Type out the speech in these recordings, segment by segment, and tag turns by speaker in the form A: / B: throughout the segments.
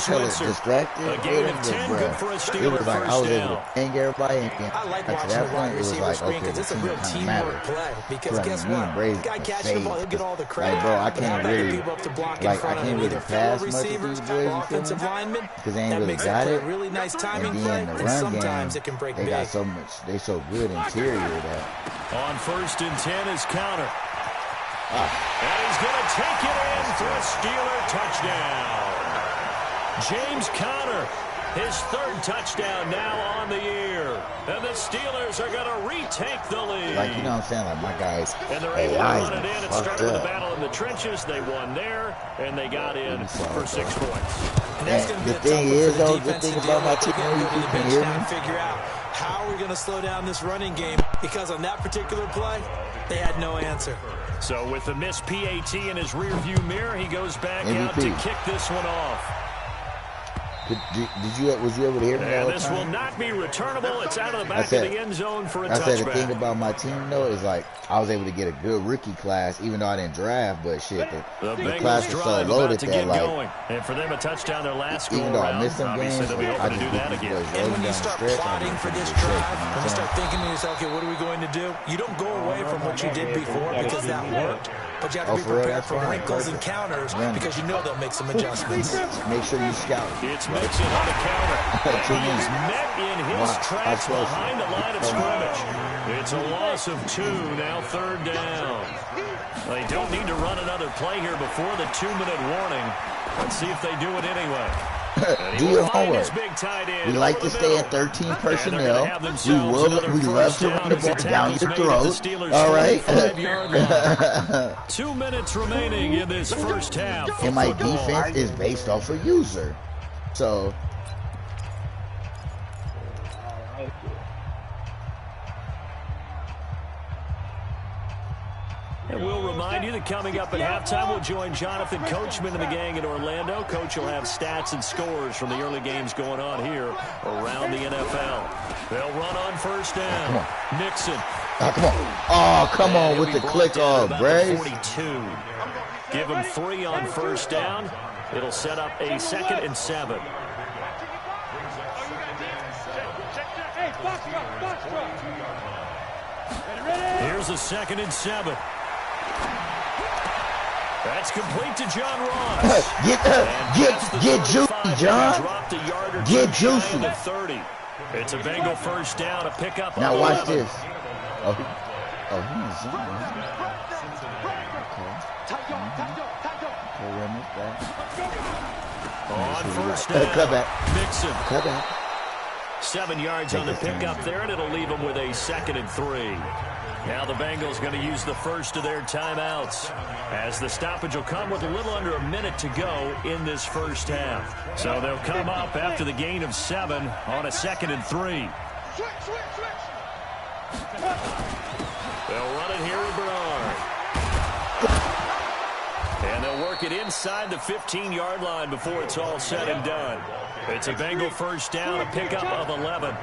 A: Switzer.
B: Distracted.
A: A gain of 10, good for a Steeler.
B: It was like I was able to hang everybody.
C: I like watching the wide receiver screen because it's a real teamwork play. Because guess what? The guy catching the ball, he'll get all the credit.
B: Like, bro, I can't really,
C: people up to block in front of him. Either fellow receivers or offensive linemen.
B: Because they ain't really
C: makes
B: got it.
C: A really nice timing
B: and
C: play.
B: then the
C: And
B: run
C: sometimes
B: game,
C: it can break
B: they
C: big.
B: got so much. They so good interior that.
A: On 1st and 10 is counter. And he's going to take it in for a Steeler touchdown. James Conner, his 3rd touchdown now on the year. And the Steelers are going to retake the lead.
B: Like, you know what I'm saying? Like, my guys,
A: and they're able to run it in. It started with a battle in the trenches. They won there, and they got in for 6 points.
B: And the thing is, though, the thing about my team, you can hear me.
C: Figure out how we're going to slow down this running game, because on that particular play, they had no answer.
A: So with the missed PAT in his rearview mirror, he goes back out to kick this one off.
B: Was you able to hear me?
A: And this will not be returnable. It's out of the back of the end zone for a touchback.
B: I said the thing about my team, though, is like I was able to get a good rookie class, even though I didn't draft. But shit, the class was so loaded that like,
A: and for them a touchdown their last
B: even though I missed some games,
A: they'll be able to do that again.
C: And when you start plotting for this drive, when you start thinking to yourself, okay, what are we going to do? You don't go away from what you did before because that worked. But you have to be prepared for wrinkles and counters because you know they'll make some adjustments.
B: Make sure you scout.
A: It's Mixon on the counter. He's met in his tracks behind the line of scrimmage. It's a loss of 2, now 3rd down. They don't need to run another play here before the 2-minute warning. Let's see if they do it anyway.
B: Do your homework. We like to stay at 13 personnel. We love to run the ball down your throat. All right.
A: 2 minutes remaining in this first half.
B: And my defense is based off a user. So.
A: And we'll remind you that coming up at halftime, we'll join Jonathan Coachman and the gang in Orlando. Coach will have stats and scores from the early games going on here around the NFL. They'll run on 1st down. Nixon.
B: Come on. Oh, come on with the click off, Braves.
A: 42. Give him 3 on 1st down. It'll set up a 2nd and 7. Here's a 2nd and 7. That's complete to John Ross.
B: Get juicy, John. Get juicy.
A: 30. It's a Bengal 1st down, a pickup.
B: Now watch this. Oh, he's zooming.
A: On 1st down.
B: Cut back.
A: Mixon.
B: Cut back.
A: 7 yards on the pickup there, and it'll leave them with a 2nd and 3. Now the Bengals going to use the first of their timeouts, as the stoppage will come with a little under a minute to go in this first half. So they'll come up after the gain of 7 on a 2nd and 3. They'll run it here at Bernard. And they'll work it inside the 15-yard line before it's all said and done. It's a Bengal 1st down, a pickup of 11.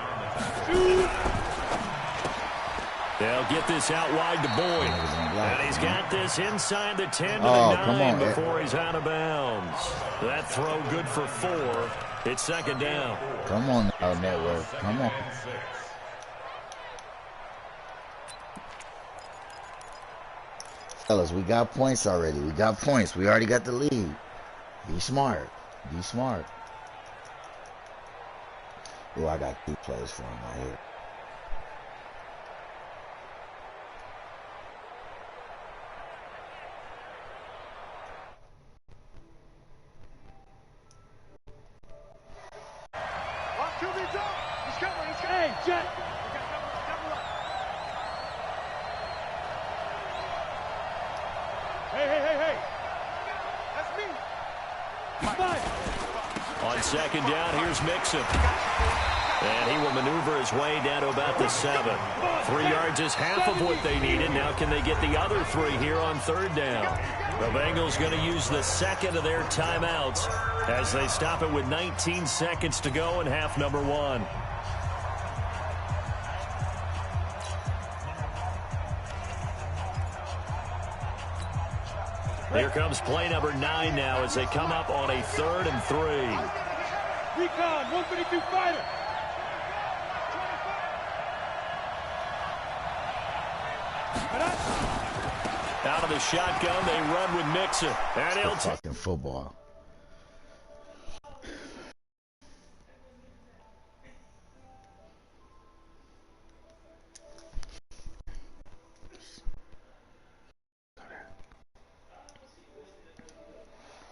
A: They'll get this out wide to Boyd. And he's got this inside the 10 to the 9 before he's out of bounds. That throw good for 4. It's 2nd down.
B: Come on now, network. Come on. Fellas, we got points already. We got points. We already got the lead. Be smart. Be smart. Oh, I got 2 plays for him right here.
D: Hey, Jet! Hey! That's me!
A: On 2nd down, here's Mixon. And he will maneuver his way down to about the 7. 3 yards is half of what they needed. Now can they get the other 3 here on 3rd down? The Bengals going to use the 2nd of their timeouts as they stop it with 19 seconds to go in half number 1. Here comes play number 9 now as they come up on a 3rd and 3.
D: Recon, 152 fighter.
A: Out of the shotgun, they run with Mixon. And he'll
B: fucking football.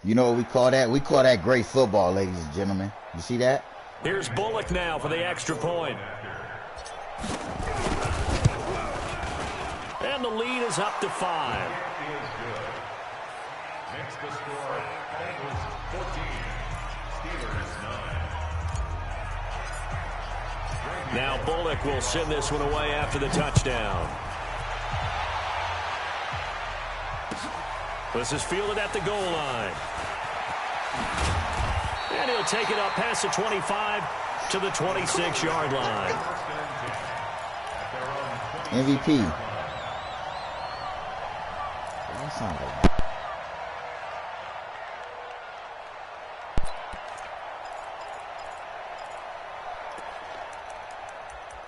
B: You know what we call that? We call that great football, ladies and gentlemen. You see that?
A: Here's Bullock now for the extra point. And the lead is up to 5.
E: Makes the score Bengals 14, Steelers 9.
A: Now Bullock will send this one away after the touchdown. This is fielded at the goal line. And he'll take it up past the 25 to the 26-yard line.
B: MVP. That's not like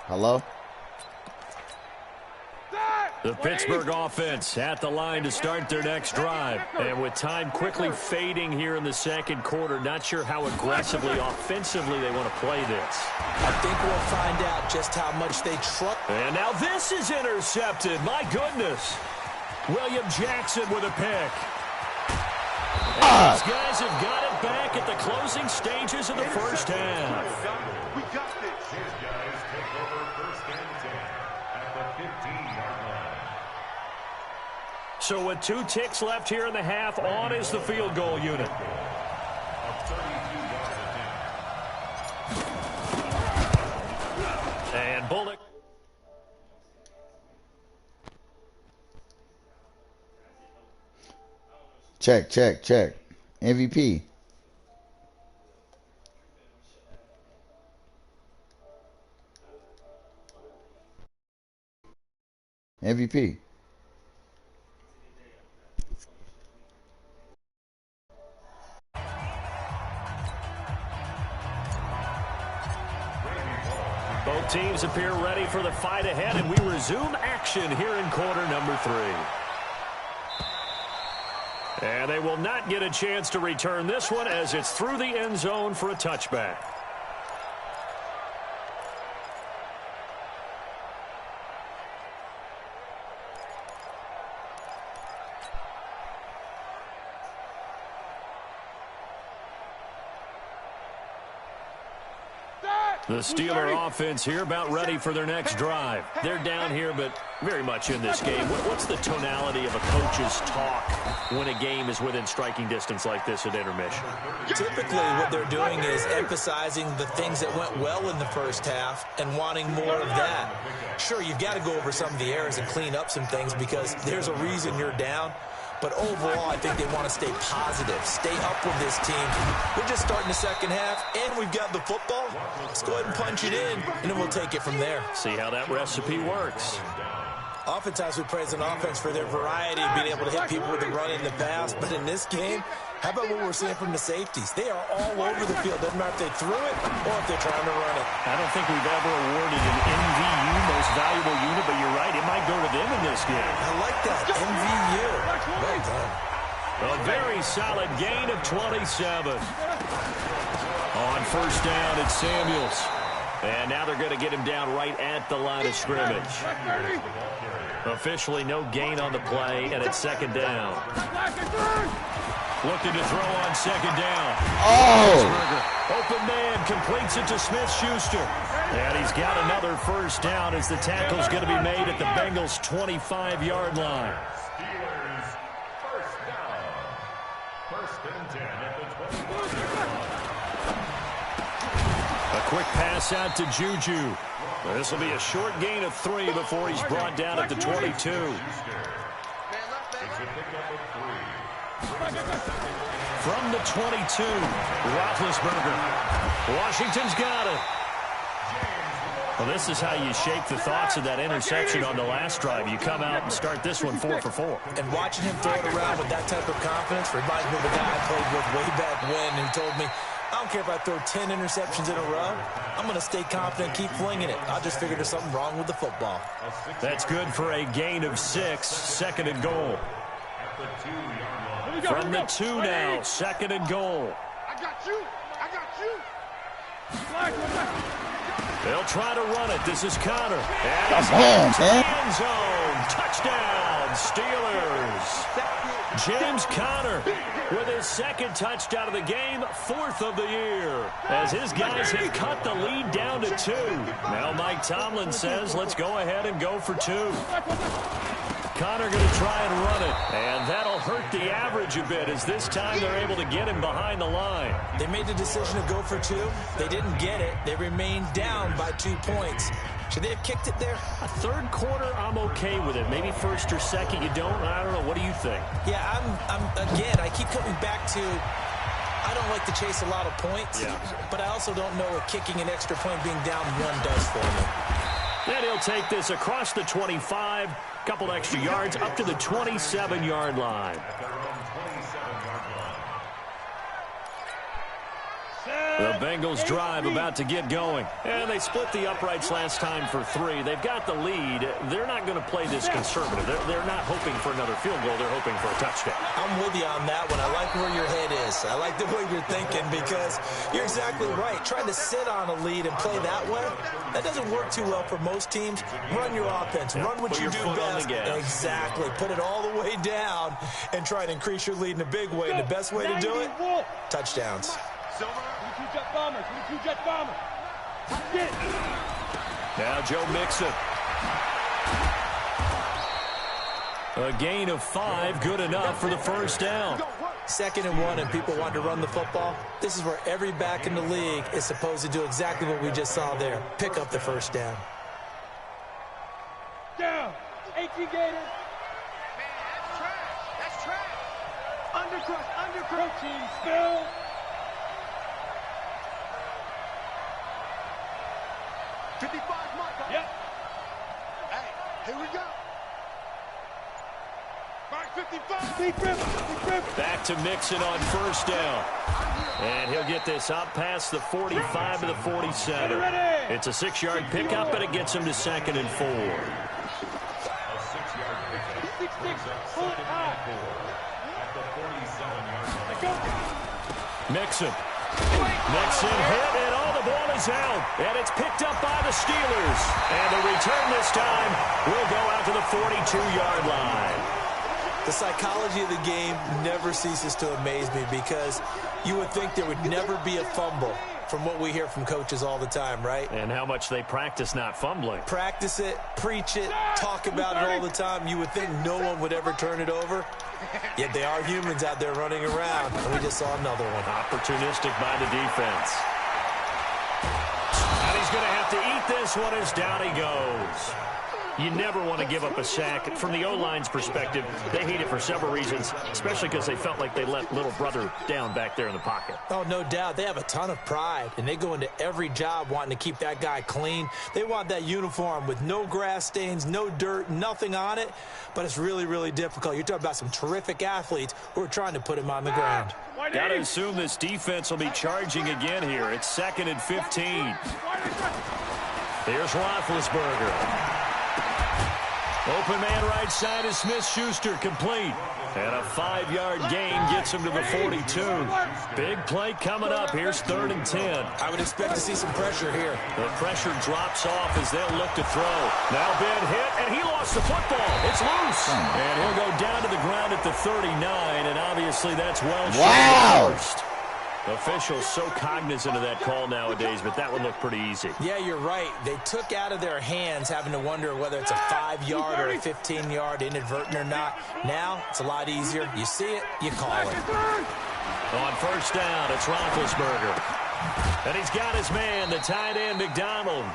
B: hello?
A: The Pittsburgh offense at the line to start their next drive. And with time quickly fading here in the second quarter, not sure how aggressively, offensively they want to play this.
C: I think we'll find out just how much they trust.
A: And now this is intercepted. My goodness. William Jackson with a pick. And these guys have got it back at the closing stages of the first half.
E: We got this. These guys take over first and 10 at the 15-yard line.
A: So with 2 ticks left here in the half, on is the field goal unit. And Bullock.
B: Check. MVP. MVP.
A: Both teams appear ready for the fight ahead, and we resume action here in quarter number 3. And they will not get a chance to return this one as it's through the end zone for a touchback. The Steeler offense here about ready for their next drive. They're down here, but very much in this game. What's the tonality of a coach's talk when a game is within striking distance like this at intermission?
C: Typically, what they're doing is emphasizing the things that went well in the first half and wanting more of that. Sure, you've got to go over some of the errors and clean up some things because there's a reason you're down. But overall, I think they want to stay positive, stay up with this team. We're just starting the second half, and we've got the football. Let's go ahead and punch it in, and then we'll take it from there.
A: See how that recipe works.
C: Oftentimes we praise an offense for their variety, being able to hit people with the run in the pass. But in this game, how about what we're seeing from the safeties? They are all over the field. Doesn't matter if they threw it or if they're trying to run it.
A: I don't think we've ever awarded an MVU, most valuable unit, but you're right, it might go to them in this game.
C: I like that, MVU. Well done.
A: A very solid gain of 27. On first down, it's Samuels. And now they're going to get him down right at the line of scrimmage. Officially no gain on the play, and it's second down. Looking to throw on second down.
B: Oh!
A: Open man completes it to Smith-Schuster. And he's got another first down as the tackle's going to be made at the Bengals' 25-yard line.
E: Steelers first down. First and 10 at the 25-yard line.
A: A quick pass out to Juju. This will be a short gain of 3 before he's brought down at the 22. From the 22, Roethlisberger. Washington's got it. Well, this is how you shake the thoughts of that interception on the last drive. You come out and start this one 4 for 4.
C: And watching him throw it around with that type of confidence reminds me of a guy I played with way back when who told me, I don't care if I throw 10 interceptions in a row. I'm going to stay confident and keep flinging it. I just figured there's something wrong with the football.
A: That's good for a gain of 6, 2nd and goal. From the 2 now, 2nd and goal.
D: I got you.
A: They'll try to run it. This is Connor. And
B: Come on, man.
A: end zone. Touchdown, Steelers. James Conner with his 2nd touchdown of the game, 4th of the year, as his guys have cut the lead down to 2. Now Mike Tomlin says, let's go ahead and go for 2. Conner going to try and run it, and that'll hurt the average a bit, as this time they're able to get him behind the line.
C: They made the decision to go for 2. They didn't get it. They remained down by 2 points. Should they have kicked it there?
A: A 3rd quarter, I'm okay with it. Maybe 1st or 2nd, you don't. I don't know. What do you think?
C: Yeah, again, I keep coming back to, I don't like to chase a lot of points, but I also don't know what kicking an extra point being down 1 does for me.
A: Then he'll take this across the 25, couple extra yards, up to the 27-yard line. The Bengals drive about to get going. And they split the uprights last time for 3. They've got the lead. They're not going to play this conservative. They're not hoping for another field goal. They're hoping for a touchdown.
C: I'm with you on that one. I like where your head is. I like the way you're thinking, because you're exactly right. Trying to sit on a lead and play that way, that doesn't work too well for most teams. Run your offense. Run what you do best. Exactly. Put it all the way down and try to increase your lead in a big way. And the best way to do it, touchdowns.
A: Now Joe Mixon. A gain of 5, good enough for the 1st down.
C: 2nd and 1, and people want to run the football. This is where every back in the league is supposed to do exactly what we just saw there. Pick up the 1st down.
D: Down. 18 Gators. Man, that's trash. Undercrush. Team still. 55 mark. Yep. Hey, here we go. Mark 55.
A: Back to Mixon on 1st down. And he'll get this up past the 45 to the 47. It's a 6-yard pickup, but it gets him to 2nd and 4.
E: A 6-yard pickup. Pull it high. At the 47-yard line.
A: Mixon hit, and all the ball is out. And it's picked up by the Steelers. And the return this time will go out to the 42-yard line.
C: The psychology of the game never ceases to amaze me, because you would think there would never be a fumble from what we hear from coaches all the time, right?
A: And how much they practice not fumbling.
C: Practice it, preach it, talk about it all the time. You would think no one would ever turn it over. Yet they are humans out there running around, and we just saw another one.
A: Opportunistic by the defense. And he's going to have to eat this one as down he goes. You never want to give up a sack. From the O-line's perspective, they hate it for several reasons, especially because they felt like they let little brother down back there in the pocket.
C: Oh, no doubt. They have a ton of pride, and they go into every job wanting to keep that guy clean. They want that uniform with no grass stains, no dirt, nothing on it, but it's really, really difficult. You're talking about some terrific athletes who are trying to put him on the ground.
A: Got to assume this defense will be charging again here. It's 2nd and 15. Here's Roethlisberger. Open man right side is Smith-Schuster, complete. And a 5-yard gain gets him to the 42. Big play coming up. Here's 3rd and 10.
C: I would expect to see some pressure here.
A: The pressure drops off as they'll look to throw. Now Ben hit, and he lost the football. It's loose. And he'll go down to the ground at the 39, and obviously that's well short of first. Officials so cognizant of that call nowadays, but that would look pretty easy.
C: Yeah, you're right. They took out of their hands having to wonder whether it's a 5-yard or a 15-yard, inadvertent or not. Now, it's a lot easier. You see it, you call it.
A: On 1st down, it's Roethlisberger. And he's got his man, the tight end, McDonald.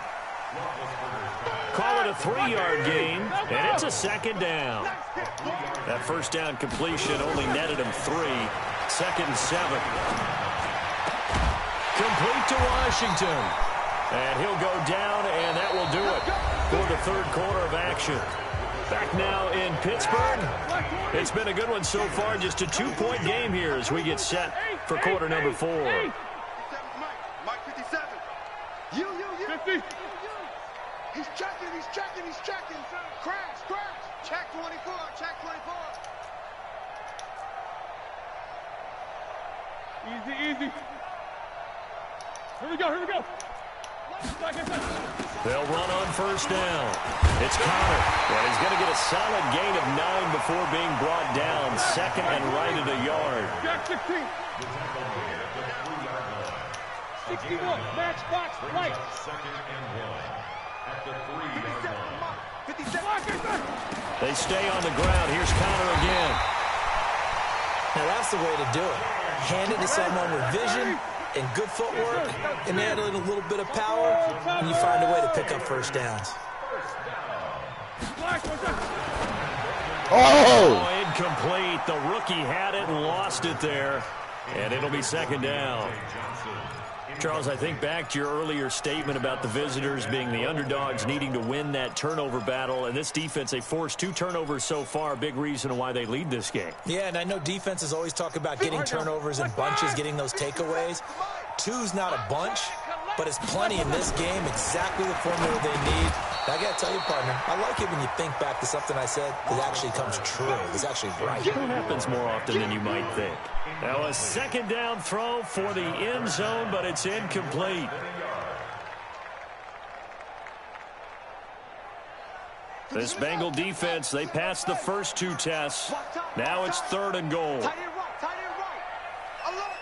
A: Call it a 3-yard gain, and it's a 2nd down. That 1st down completion only netted him 3. 2nd and 7. Complete to Washington. And he'll go down, and that will do it for the 3rd quarter of action. Back now in Pittsburgh. It's been a good one so far. Just a 2-point game here as we get set for quarter number 4.
D: 57. You.
F: 50.
D: He's checking. Crash. Check 24.
F: Easy. Here we go.
A: They'll run on first down. It's Connor. Well, he's going to get a solid gain of 9 before being brought down. Second and right at a yard.
F: Jack 16. 61. Match box right.
E: Second and 1 at the 3-yard line.
D: 57.
A: They stay on the ground. Here's Connor again.
C: Now that's the way to do it. Hand it to someone with vision and good footwork, and add a little bit of power, and you find a way to pick up first downs.
A: Oh, incomplete. The rookie had it and lost it there, and it'll be second down. Charles, I think back to your earlier statement about the visitors being the underdogs needing to win that turnover battle, and this defense, they forced 2 turnovers so far, a big reason why they lead this game.
C: Yeah, and I know defenses always talk about getting turnovers in bunches, getting those takeaways. 2's not a bunch, but it's plenty in this game, exactly the formula they need. And I got to tell you, partner, I like it when you think back to something I said that actually comes true. It's actually right.
A: It happens more often than you might think. Now a second down throw for the end zone, but it's incomplete. This Bengal defense, they passed the first 2 tests. Now it's 3rd and goal.
D: Tight end right. Alert.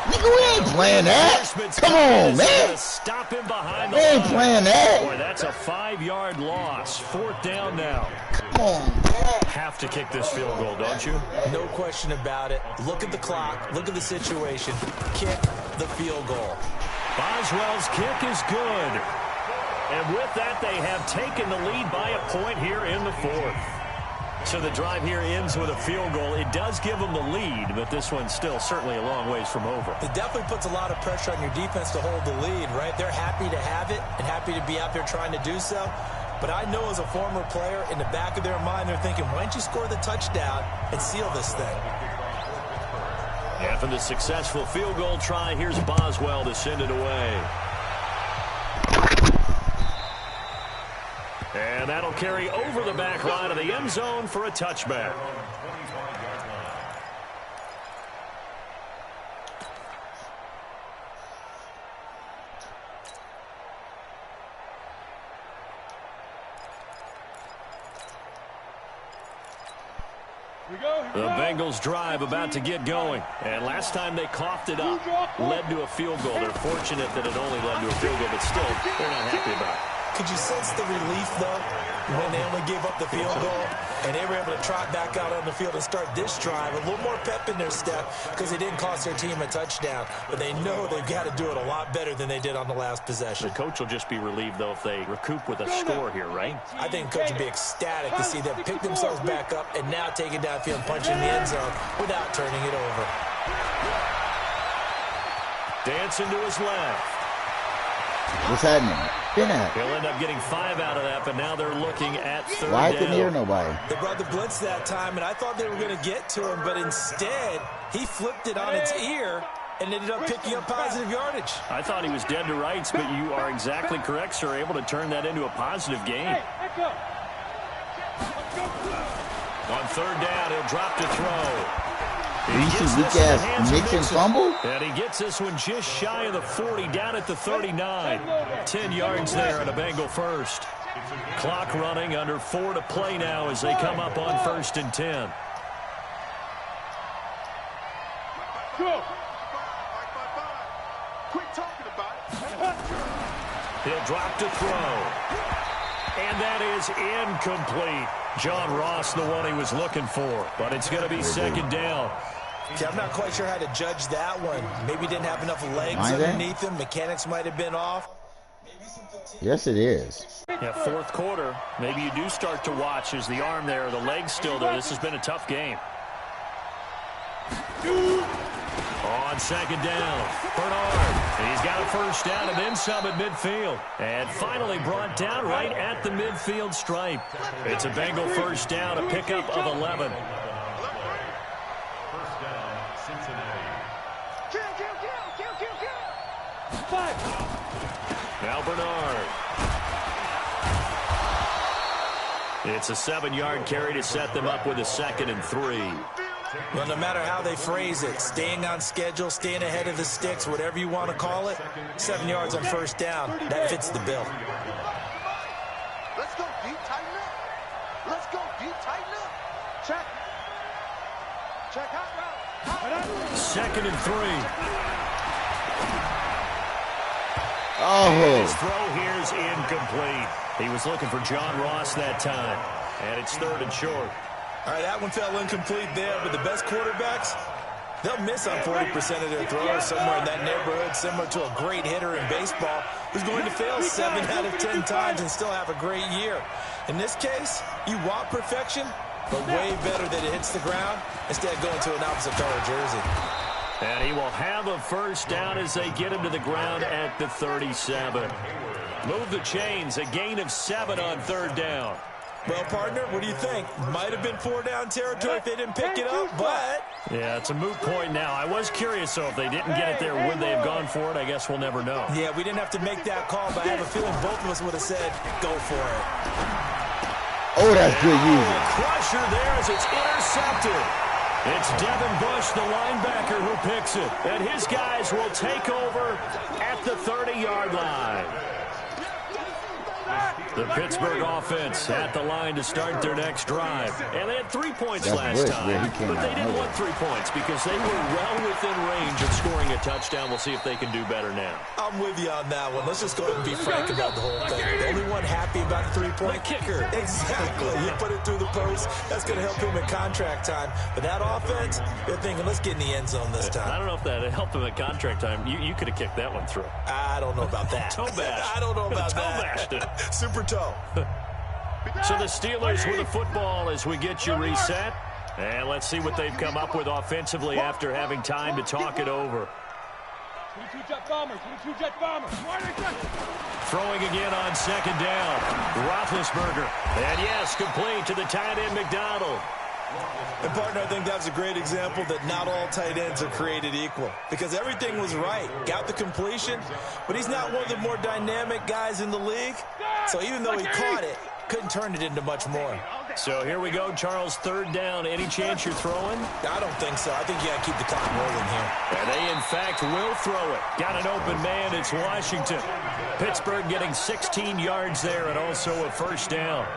B: Nigga, we ain't playing that. Come on, man.
A: Stop him behind the
B: We ain't
A: line.
B: playing that.
A: Boy, that's a 5-yard loss. 4th down now.
B: Come on, man.
A: Have to kick this field goal, don't you?
C: No question about it. Look at the clock. Look at the situation. Kick the field goal.
A: Boswell's kick is good. And with that, they have taken the lead by a point here in the 4th. So the drive here ends with a field goal. It does give them the lead, but this one's still certainly a long ways from over.
C: It definitely puts a lot of pressure on your defense to hold the lead, right? They're happy to have it and happy to be out there trying to do so. But I know as a former player, in the back of their mind, they're thinking, why don't you score the touchdown and seal this thing?
A: After the successful field goal try, here's Boswell to send it away. And that'll carry over the back line of the end zone for a touchback. The Bengals drive about to get going. And last time they coughed it up, led to a field goal. They're fortunate that it only led to a field goal, but still, they're not happy about it.
C: Could you sense the relief, though, when they only gave up the field goal and they were able to trot back out on the field and start this drive? A little more pep in their step because it didn't cost their team a touchdown. But they know they've got to do it a lot better than they did on the last possession.
A: The coach will just be relieved, though, if they recoup with a score here, right?
C: I think the coach would be ecstatic to see them pick themselves back up and now take it downfield and punch in the end zone without turning it over.
A: Dancing to his left.
B: What's happening?
A: He'll end up getting 5 out of that, but now they're looking at 3rd down.
B: Why I couldn't hear nobody?
C: They brought the blitz that time, and I thought they were going to get to him, but instead, he flipped it on its ear and ended up picking up positive yardage.
A: I thought he was dead to rights, but you are exactly correct, sir, able to turn that into a positive gain. On 3rd down, he'll drop to throw.
B: Weak-ass mix and fumble?
A: And he gets this one just shy of the 40, down at the 39. 10 yards there and a Bengal first. Clock running, under 4 to play now as they come up on 1st and 10.
D: Quit talking about it.
A: He'll drop to throw. And that is incomplete. John Ross, the one he was looking for, but it's going to be 2nd down.
C: See, I'm not quite sure how to judge that one. Maybe didn't have enough legs underneath him. Mechanics might have been off.
B: Yes, it is.
A: Yeah, 4th quarter. Maybe you do start to watch. Is the arm there, the leg's still there. This has been a tough game. On 2nd down, Bernard. He's got a 1st down and then some at midfield. And finally brought down right at the midfield stripe. It's a Bengal 1st down, a pickup of 11.
E: First down, Cincinnati.
F: Five.
A: Now Bernard. It's a 7-yard carry to set them up with a 2nd and 3.
C: Well, no matter how they phrase it, staying on schedule, staying ahead of the sticks, whatever you want to call it, 7 yards on first down, that fits the bill.
D: Let's go, D. Tighten up. Let's go, D. Tighten up. Check. Check out route.
A: 2nd and 3.
B: Oh.
A: His throw here is incomplete. He was looking for John Ross that time. And it's 3rd and short.
C: All right, that one fell incomplete there, but the best quarterbacks, they'll miss on 40% of their throws somewhere in that neighborhood, similar to a great hitter in baseball who's going to fail 7 out of 10 times and still have a great year. In this case, you want perfection, but way better that it hits the ground instead of going to an opposite color jersey.
A: And he will have a first down as they get him to the ground at the 37. Move the chains, a gain of 7 on 3rd down.
C: Well, partner, what do you think? Might have been 4-down territory if they didn't pick it up, but...
A: Yeah, it's a moot point now. I was curious, though, if they didn't get it there, would they have gone for it? I guess we'll never know.
C: Yeah, we didn't have to make that call, but I have a feeling both of us would have said, go for it.
B: Oh, that's good using.
A: Crusher there as it's intercepted. It's Devin Bush, the linebacker, who picks it. And his guys will take over at the 30-yard line. The Pittsburgh offense at the line to start their next drive. And they had 3 points last time, but they didn't want 3 points because they were well within range of scoring a touchdown. We'll see if they can do better now.
C: I'm with you on that one. Let's just go ahead and be frank about the whole thing. The only one happy about the 3-point
A: kicker.
C: Exactly. You put it through the post. That's going to help him in contract time. But that offense, they're thinking, let's get in the end zone this time.
A: I don't know if that helped him at contract time. You could have kicked that one through.
C: I don't know about that.
A: Toe bash.
C: I don't know about
A: toe
C: that.
A: bashed it.
C: Super toe.
A: So the Steelers with the football as we get you reset. And let's see what they've come up with offensively after having time to talk it over.
F: 22 jet bombers, 22 jet bombers.
A: Throwing again on 2nd down. Roethlisberger. And yes, complete to the tight end McDonald.
C: And partner, I think that's a great example that not all tight ends are created equal. Because everything was right. Got the completion, but he's not one of the more dynamic guys in the league. So even though he caught it, couldn't turn it into much more.
A: So here we go, Charles, 3rd down. Any chance you're throwing?
C: I don't think so. I think you got to keep the clock rolling here.
A: And they, in fact, will throw it. Got an open man. It's Washington. Pittsburgh getting 16 yards there and also a first down.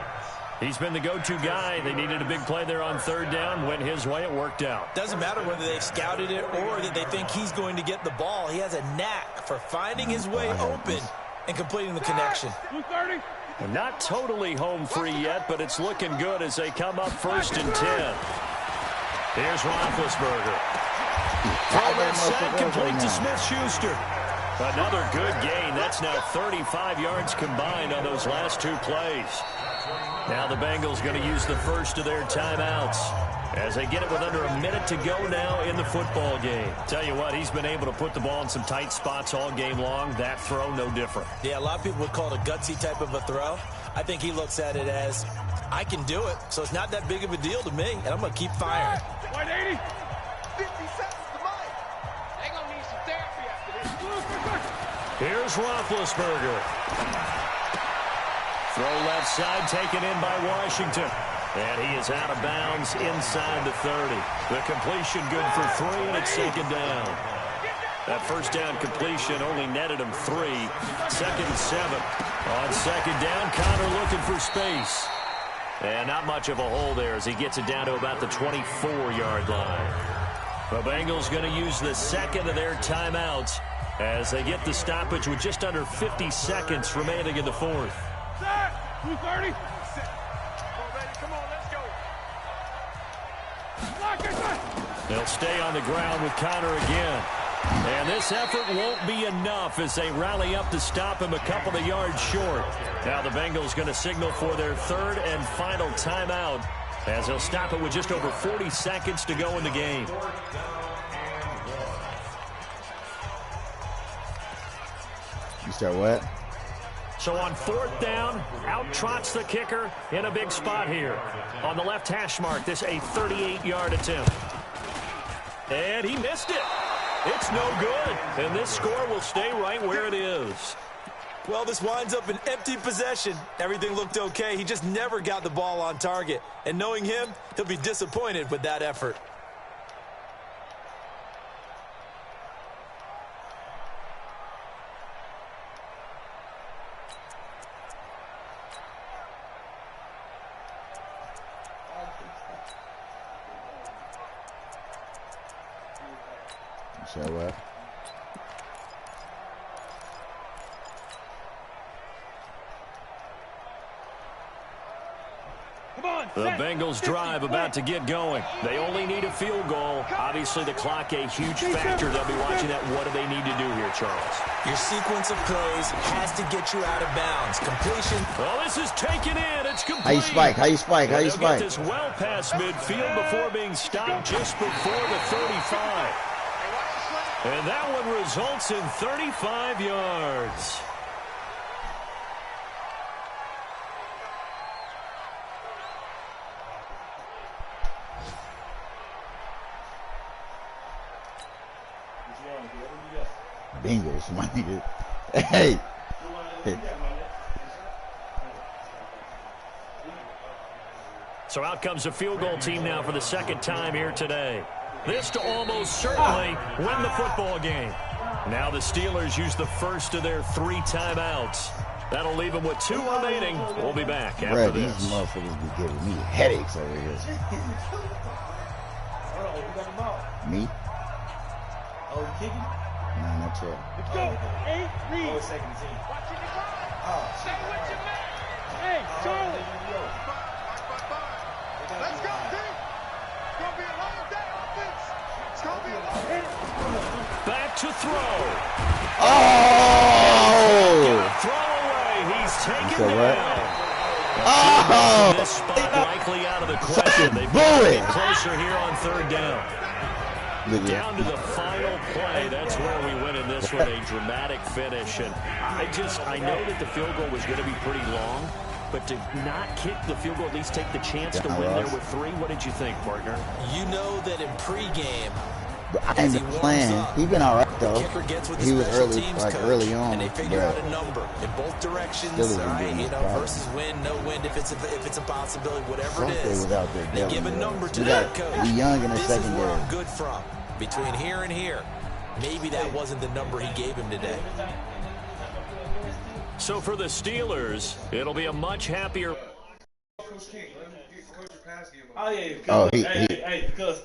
A: He's been the go-to guy. They needed a big play there on 3rd down. Went his way. It worked out.
C: Doesn't matter whether they've scouted it or that they think he's going to get the ball. He has a knack for finding his way open and completing the connection.
F: 230.
A: Not totally home free yet, but it's looking good as they come up 1st and 10. Here's Roethlisberger. Throw left side, complete to Smith-Schuster. Another good gain. That's now 35 yards combined on those last 2 plays. Now the Bengals going to use the first of their timeouts as they get it with under a minute to go now in the football game. Tell you what, he's been able to put the ball in some tight spots all game long. That throw, no different.
C: Yeah, a lot of people would call it a gutsy type of a throw. I think he looks at it as, I can do it, so it's not that big of a deal to me, and I'm going to keep firing.
F: 180.
D: 50 seconds to mine. They going to need some therapy after this.
A: Here's Roethlisberger. Throw left side, taken in by Washington. And he is out of bounds inside the 30. The completion good for 3, and it's 2nd down. That first down completion only netted him 3. 2nd and 7. On 2nd down, Connor looking for space. And not much of a hole there as he gets it down to about the 24-yard line. The Bengals going to use the 2nd of their timeouts as they get the stoppage with just under 50 seconds remaining in the 4th.
F: 230.
D: Come on, let's go.
A: They'll stay on the ground with Connor again. And this effort won't be enough as they rally up to stop him a couple of yards short. Now the Bengals going to signal for their 3rd and final timeout as they'll stop it with just over 40 seconds to go in the game.
B: You start what?
A: So on 4th down, out trots the kicker in a big spot here. On the left hash mark, this a 38-yard attempt. And he missed it. It's no good, and this score will stay right where it is.
C: Well, this winds up an empty possession. Everything looked okay. He just never got the ball on target. And knowing him, he'll be disappointed with that effort.
B: So what?
A: The Bengals drive about to get going. They only need a field goal. Obviously, the clock a huge factor. They'll be watching that. What do they need to do here, Charles?
C: Your sequence of plays has to get you out of bounds. Completion.
A: Oh, this is taken in. It's complete.
B: How you spike? How you spike? How you spike?
A: Get this well past midfield before being stopped just before the 35. And that one results in 35 yards.
B: Bengals, my nigga. Hey.
A: So out comes the field goal team now for the second time here today. This to almost certainly win the football game. Now the Steelers use the first of their 3 timeouts. That'll leave them with 2 remaining. We'll be back after this.
B: These motherfuckers be giving me headaches over here. Me?
F: Oh, you kicking?
B: No, not yet.
F: Let's go. 8, read.
D: Oh, second team.
F: Say what you meant. Hey, Charlie.
D: Let's go, team. It's going to be a long day, offense. It's going to be a long day.
A: Back to throw.
B: Oh!
A: Throw away. He's taken
B: So what?
A: down.
B: Oh!
A: This spot likely out of the question. They've
B: bullet.
A: got closer here on 3rd down. Down to the final play. That's where we win in this one. A dramatic finish. And I know that the field goal was going to be pretty long, but to not kick the field goal, at least take the chance to win there with 3. What did you think, partner?
C: You know that in pregame,
B: I ain't been playing. He been all right though. He was early on.
C: and they figure out a number in both directions. Right? Versus win, no win. If it's a possibility, whatever it is, they give a number to that coach.
B: The young in the
C: this is where
B: secondary.
C: I'm good from. Between here and here, maybe that wasn't the number he gave him today.
A: So for the Steelers, it'll be a much happier.
F: Oh, yeah.
B: Oh,
F: hey, because